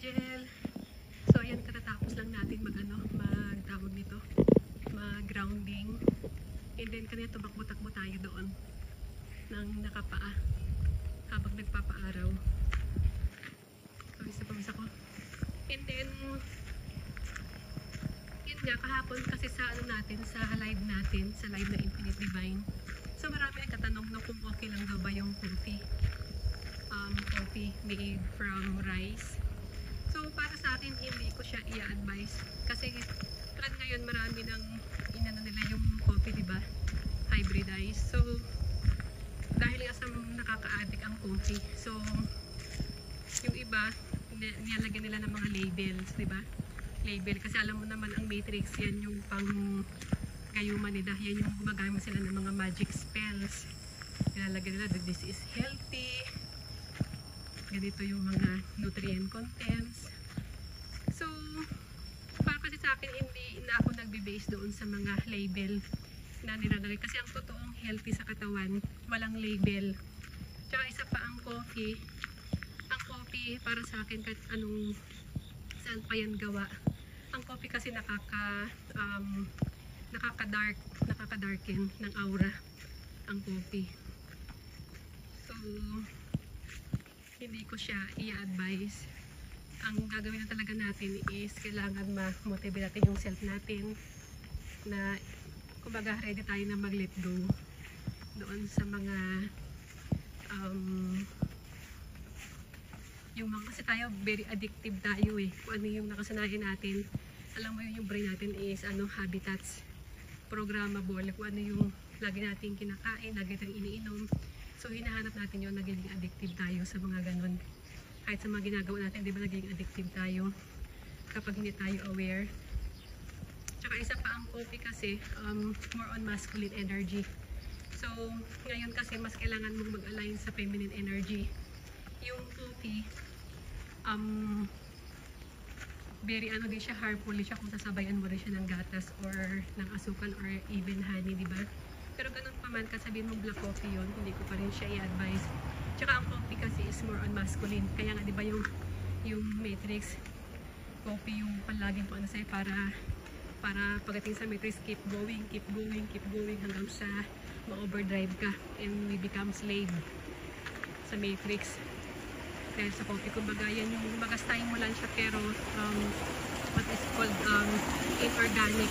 Angel. So ayan, katatapos lang natin magtawag nito, mag-grounding. And then kanina tumakbo-takbo tayo doon ng nakapaa habang nagpapaaraw. Pawis ako. And then yun nga, kahapon kasi sa live natin, sa live na Infinite Divine. So marami nagtatanong no, kung okay lang daw ba yung coffee made from rice. So para sa akin, hindi ko siya i-advise kasi tulad ngayon marami ng nila yung coffee, diba? Hybridized. So dahil nga sa nakaka-addict ang coffee, so yung iba nilalagyan nila ng mga labels, diba? Label, kasi alam mo naman ang Matrix, yan yung pang gayuman nila, yan yung gumagamit sila ng mga magic spells. Nilalagyan nila that this is healthy, ganito yung mga nutrient contents. So para kasi sa akin, hindi na ako nagbe-base doon sa mga label na nilalagay, kasi ang totoong healthy sa katawan walang label. Tsaka isa pa, ang coffee para sa akin, kahit anong saan pa yan gawa, ang coffee kasi nakaka-darken ng aura ang coffee. So hindi ko siya i-advise. Ang gagawin na talaga natin is kailangan ma-motivate natin yung self natin na kumbaga ready tayo na mag-let go doon sa mga yung mga, kasi tayo very addictive tayo kung ano yung nakasanayan natin. Alam mo yung brain natin is habitats programmable, kung ano yung lagi natin kinakain, lagi natin iniinom. So hinahanap natin yung nagiging addictive tayo sa mga ganun. Kahit sa mga ginagawa natin, di ba nagiging addictive tayo kapag hindi tayo aware. Tsaka isa pa, ang coffee kasi more on masculine energy. So ngayon kasi mas kailangan mong mag-align sa feminine energy. Yung coffee very din siya, harmful siya kung sasabayan mo rin siya ng gatas or ng asukal or even honey, di ba? Pero ganun pa man, kasabihin mong black coffee yun, hindi ko pa rin siya i-advise. Tsaka ang coffee kasi is more on masculine. Kaya nga, di ba, yung Matrix coffee, yung palaging po sa'yo, para pagdating sa Matrix, keep going hanggang sa ma-overdrive ka and we become slave sa Matrix. Dahil sa coffee, kumbaga yan yung magastahin mo lang siya, pero what is called inorganic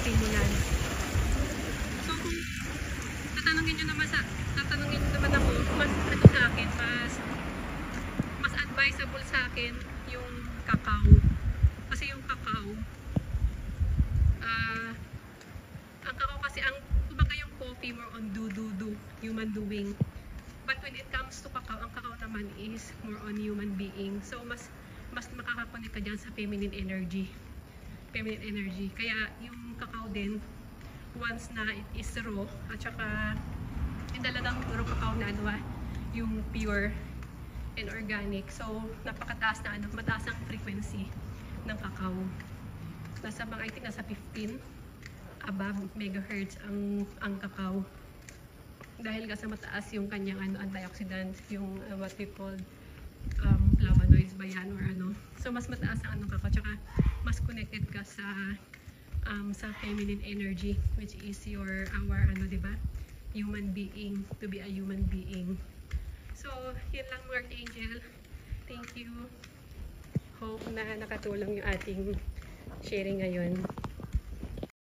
stimulant. So kung tatanungin nyo naman ako, mas sa akin, mas advisable sa akin yung cacao. Kasi yung cacao, ang cacao kasi, kumbaga yung coffee more on do, human doing. But when it comes to cacao, ang cacao naman is more on human being. So mas makakakonek ka dyan sa feminine energy. Kaya yung cacao din, once na it is raw, at saka yung talagang raw cacao na yung pure and organic. So napakataas na mataas ang frequency ng cacao. Nasa mga, I think nasa 15 above megahertz ang cacao. Dahil kasi mataas yung kanyang antioxidant, yung what we call flavonoids ba yan or So mas mataas ang cacao, tsaka mas connected ka sa feminine energy, which is our diba? Human being, to be a human being. So yun lang, Lord Angel. Thank you. Hope na nakatulong yung ating sharing ngayon.